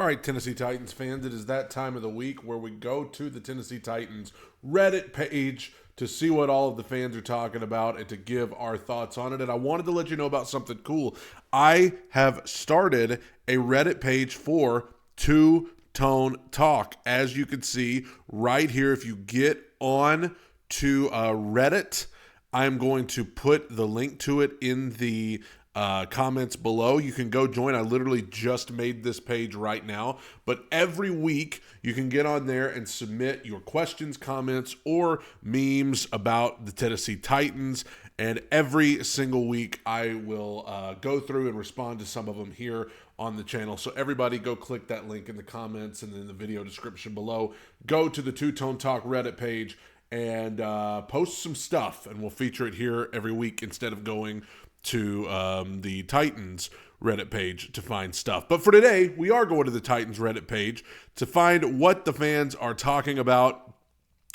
All right, Tennessee Titans fans, it is that time of the week where we go to the Tennessee Titans Reddit page to see what all of the fans are talking about and to give our thoughts on it. And I wanted to let you know about something cool. I have started a Reddit page for Two Tone Talk. As you can see right here, if you get on to Reddit, I'm going to put the link to it in the comments below. You can go join. I literally just made this page right now, but every week you can get on there and submit your questions, comments, or memes about the Tennessee Titans. And every single week I will go through and respond to some of them here on the channel. So everybody go click that link in the comments and in the video description below. Go to the Two Tone Talk Reddit page and post some stuff, and we'll feature it here every week instead of going to the Titans Reddit page to find stuff. But for today, we are going to the Titans Reddit page to find what the fans are talking about.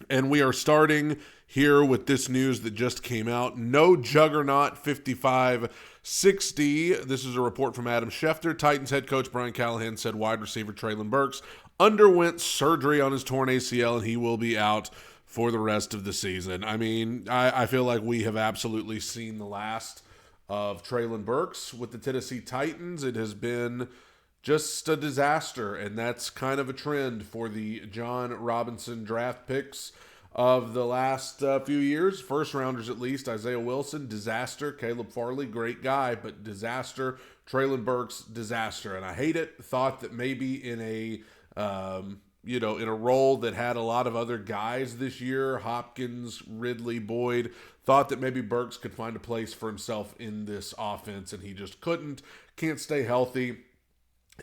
And we are starting here with this news that just came out. No Juggernaut 5560. This is a report from Adam Schefter. Titans head coach Brian Callahan said wide receiver Treylon Burks underwent surgery on his torn ACL and he will be out for the rest of the season. I mean, I feel like we have absolutely seen the last of Treylon Burks with the Tennessee Titans. It has been just a disaster, and that's kind of a trend for the John Robinson draft picks of the last few years. First rounders at least. Isaiah Wilson, disaster. Caleb Farley, great guy, but disaster. Treylon Burks, disaster. And I hate it. Thought that maybe in a in a role that had a lot of other guys this year, Hopkins, Ridley, Boyd, thought that maybe Burks could find a place for himself in this offense, and he just couldn't. Can't stay healthy,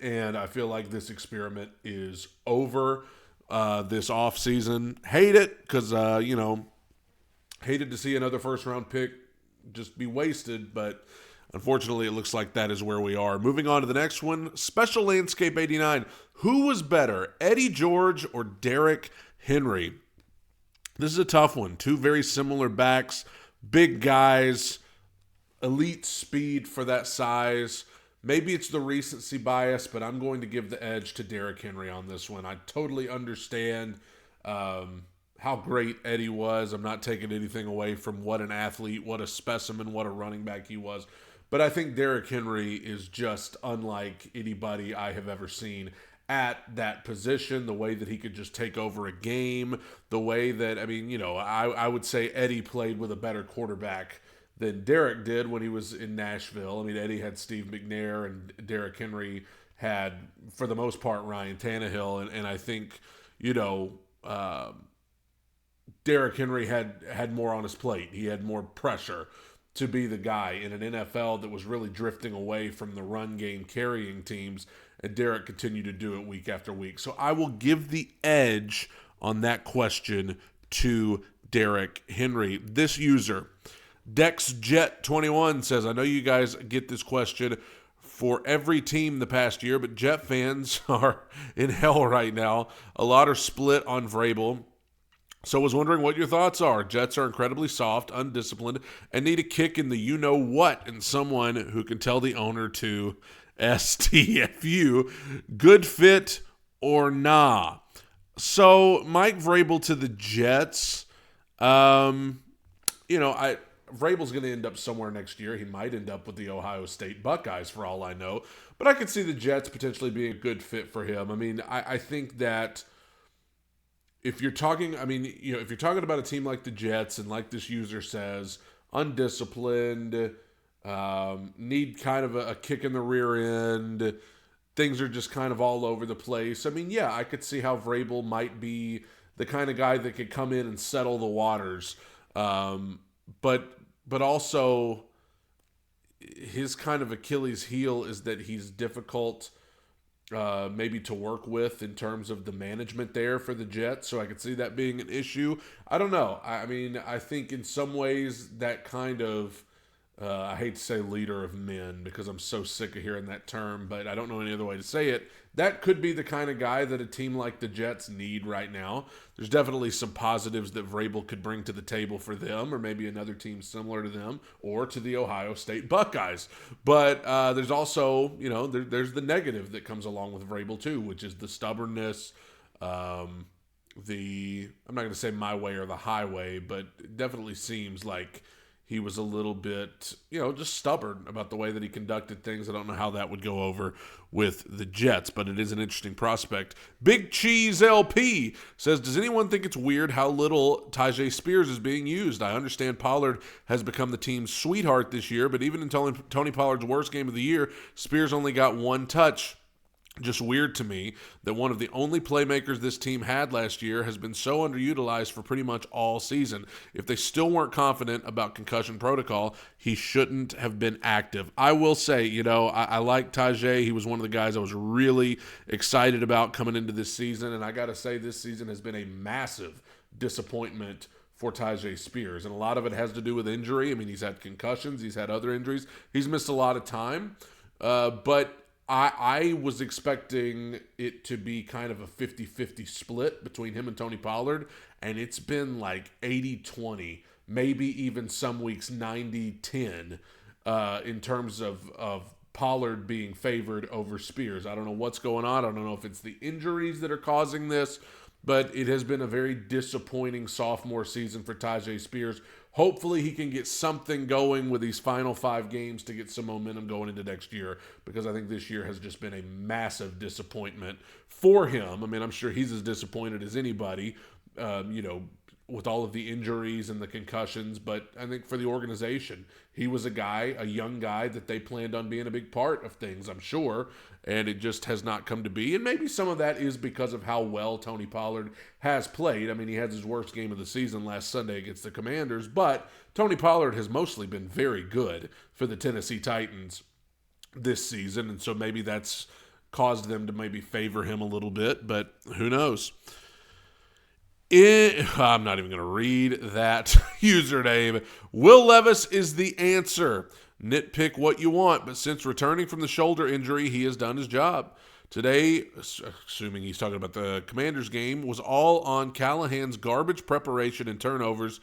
and I feel like this experiment is over this offseason. Hate it because, hated to see another first-round pick just be wasted, but unfortunately, it looks like that is where we are. Moving on to the next one, Special Landscape 89. Who was better, Eddie George or Derrick Henry? This is a tough one. Two very similar backs, big guys, elite speed for that size. Maybe it's the recency bias, but I'm going to give the edge to Derrick Henry on this one. I totally understand how great Eddie was. I'm not taking anything away from what an athlete, what a specimen, what a running back he was. But I think Derrick Henry is just unlike anybody I have ever seen at that position, the way that he could just take over a game, the way that, I would say Eddie played with a better quarterback than Derrick did when he was in Nashville. I mean, Eddie had Steve McNair and Derrick Henry had, for the most part, Ryan Tannehill. And I think, Derrick Henry had more on his plate. He had more pressure to be the guy in an NFL that was really drifting away from the run game carrying teams, and Derrick continued to do it week after week. So I will give the edge on that question to Derrick Henry. This user, DexJet21, says, I know you guys get this question for every team the past year, but Jet fans are in hell right now. A lot are split on Vrabel. So I was wondering what your thoughts are. Jets are incredibly soft, undisciplined, and need a kick in the you-know-what and someone who can tell the owner to STFU. Good fit or nah? So Mike Vrabel to the Jets. Vrabel's going to end up somewhere next year. He might end up with the Ohio State Buckeyes for all I know. But I could see the Jets potentially being a good fit for him. I mean, I think that if you're talking about a team like the Jets and like this user says, undisciplined, need kind of a kick in the rear end, things are just kind of all over the place. I mean, yeah, I could see how Vrabel might be the kind of guy that could come in and settle the waters. But also his kind of Achilles heel is that he's difficult maybe to work with in terms of the management there for the Jets. So I could see that being an issue. I don't know. I mean, I think in some ways that kind of I hate to say leader of men because I'm so sick of hearing that term, but I don't know any other way to say it. That could be the kind of guy that a team like the Jets need right now. There's definitely some positives that Vrabel could bring to the table for them, or maybe another team similar to them, or to the Ohio State Buckeyes. But there's also, there's the negative that comes along with Vrabel too, which is the stubbornness, I'm not going to say my way or the highway, but it definitely seems like he was a little bit, just stubborn about the way that he conducted things. I don't know how that would go over with the Jets, but it is an interesting prospect. Big Cheese LP says, does anyone think it's weird how little Tyjae Spears is being used? I understand Pollard has become the team's sweetheart this year, but even in Tony Pollard's worst game of the year, Spears only got one touch. Just weird to me that one of the only playmakers this team had last year has been so underutilized for pretty much all season. If they still weren't confident about concussion protocol, he shouldn't have been active. I will say, I like Tyjae. He was one of the guys I was really excited about coming into this season, and I got to say this season has been a massive disappointment for Tyjae Spears, and a lot of it has to do with injury. I mean, he's had concussions. He's had other injuries. He's missed a lot of time, but I was expecting it to be kind of a 50-50 split between him and Tony Pollard, and it's been like 80-20, maybe even some weeks 90-10 in terms of Pollard being favored over Spears. I don't know what's going on. I don't know if it's the injuries that are causing this, but it has been a very disappointing sophomore season for Tyjae Spears. Hopefully he can get something going with these final 5 games to get some momentum going into next year, because I think this year has just been a massive disappointment for him. I mean, I'm sure he's as disappointed as anybody, with all of the injuries and the concussions, but I think for the organization, he was a young guy that they planned on being a big part of things, I'm sure, and it just has not come to be. And maybe some of that is because of how well Tony Pollard has played. I mean, he had his worst game of the season last Sunday against the Commanders, but Tony Pollard has mostly been very good for the Tennessee Titans this season, and so maybe that's caused them to maybe favor him a little bit, but who knows? I'm not even going to read that username. Will Levis is the answer. Nitpick what you want, but since returning from the shoulder injury, he has done his job. Today, assuming he's talking about the Commanders game, was all on Callahan's garbage preparation and turnovers.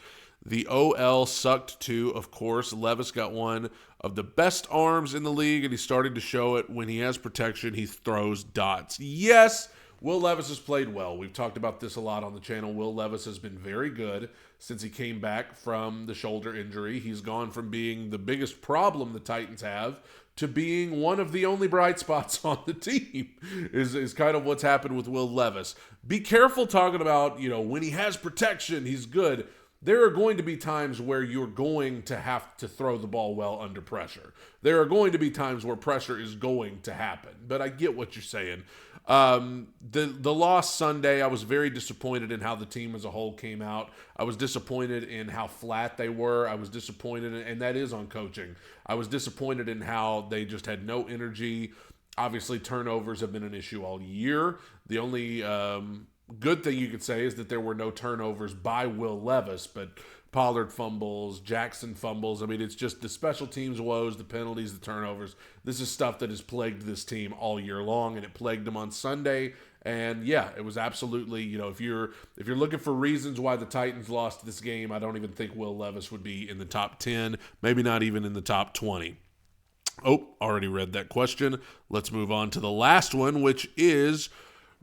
The OL sucked too, of course. Levis got one of the best arms in the league, and he's starting to show it. When he has protection, he throws dots. Yes, Will Levis has played well. We've talked about this a lot on the channel. Will Levis has been very good since he came back from the shoulder injury. He's gone from being the biggest problem the Titans have to being one of the only bright spots on the team is kind of what's happened with Will Levis. Be careful talking about, when he has protection, he's good. There are going to be times where you're going to have to throw the ball well under pressure. There are going to be times where pressure is going to happen. But I get what you're saying. The loss Sunday, I was very disappointed in how the team as a whole came out. I was disappointed in how flat they were. I was disappointed, and that is on coaching. I was disappointed in how they just had no energy. Obviously, turnovers have been an issue all year. The only good thing you could say is that there were no turnovers by Will Levis, but Pollard fumbles, Jackson fumbles. I mean, it's just the special teams woes, the penalties, the turnovers. This is stuff that has plagued this team all year long, and it plagued them on Sunday. And yeah, it was absolutely, if you're looking for reasons why the Titans lost this game, I don't even think Will Levis would be in the top 10, maybe not even in the top 20. Oh, already read that question. Let's move on to the last one, which is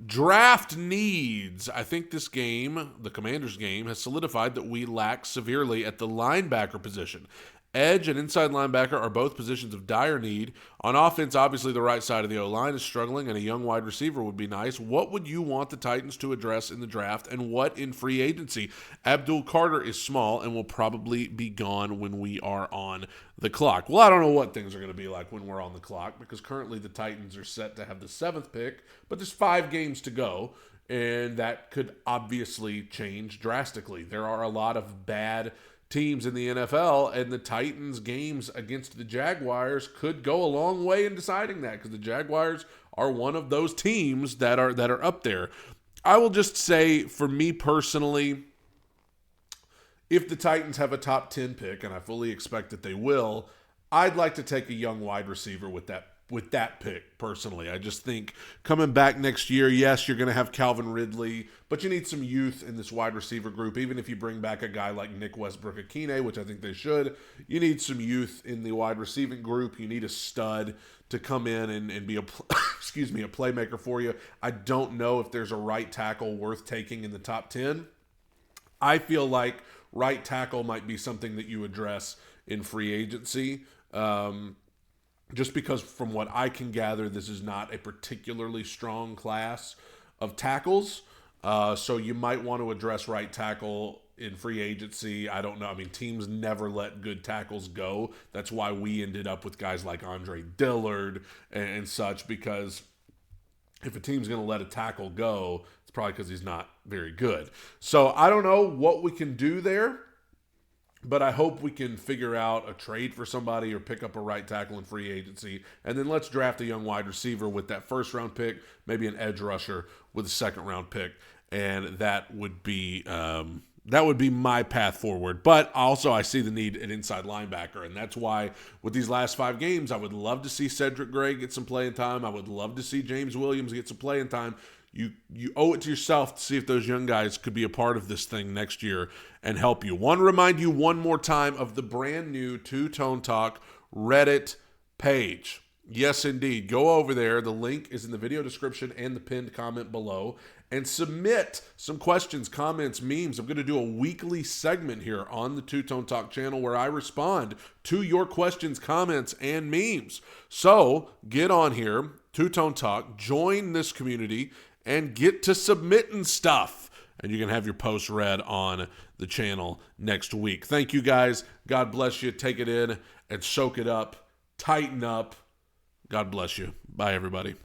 draft needs. I think this game, the Commanders game, has solidified that we lack severely at the linebacker position. Edge and inside linebacker are both positions of dire need. On offense, obviously the right side of the O-line is struggling, and a young wide receiver would be nice. What would you want the Titans to address in the draft, and what in free agency? Abdul Carter is small and will probably be gone when we are on the clock. Well, I don't know what things are going to be like when we're on the clock, because currently the Titans are set to have the 7th pick, but there's 5 games to go, and that could obviously change drastically. There are a lot of bad teams in the NFL, and the Titans games against the Jaguars could go a long way in deciding that, because the Jaguars are one of those teams that are up there. I will just say, for me personally, if the Titans have a top 10 pick, and I fully expect that they will, I'd like to take a young wide receiver with that pick, personally. I just think coming back next year, yes, you're going to have Calvin Ridley, but you need some youth in this wide receiver group. Even if you bring back a guy like Nick Westbrook-Akine, which I think they should, you need some youth in the wide receiving group. You need a stud to come in and be a excuse me, a playmaker for you. I don't know if there's a right tackle worth taking in the top 10. I feel like right tackle might be something that you address in free agency. Just because from what I can gather, this is not a particularly strong class of tackles. So you might want to address right tackle in free agency. I don't know. I mean, teams never let good tackles go. That's why we ended up with guys like Andre Dillard and such, because if a team's going to let a tackle go, it's probably because he's not very good. So I don't know what we can do there. But I hope we can figure out a trade for somebody or pick up a right tackle in free agency. And then let's draft a young wide receiver with that first-round pick, maybe an edge rusher with a second-round pick. And that would be my path forward. But also I see the need at inside linebacker. And that's why with these last 5 games, I would love to see Cedric Gray get some playing time. I would love to see James Williams get some playing time. You owe it to yourself to see if those young guys could be a part of this thing next year and help you. Remind you one more time of the brand new Two Tone Talk Reddit page. Yes, indeed. Go over there. The link is in the video description and the pinned comment below. And submit some questions, comments, memes. I'm going to do a weekly segment here on the Two Tone Talk channel where I respond to your questions, comments, and memes. So get on here, Two Tone Talk, join this community, and get to submitting stuff. And you can have your posts read on the channel next week. Thank you, guys. God bless you. Take it in and soak it up. Tighten up. God bless you. Bye, everybody.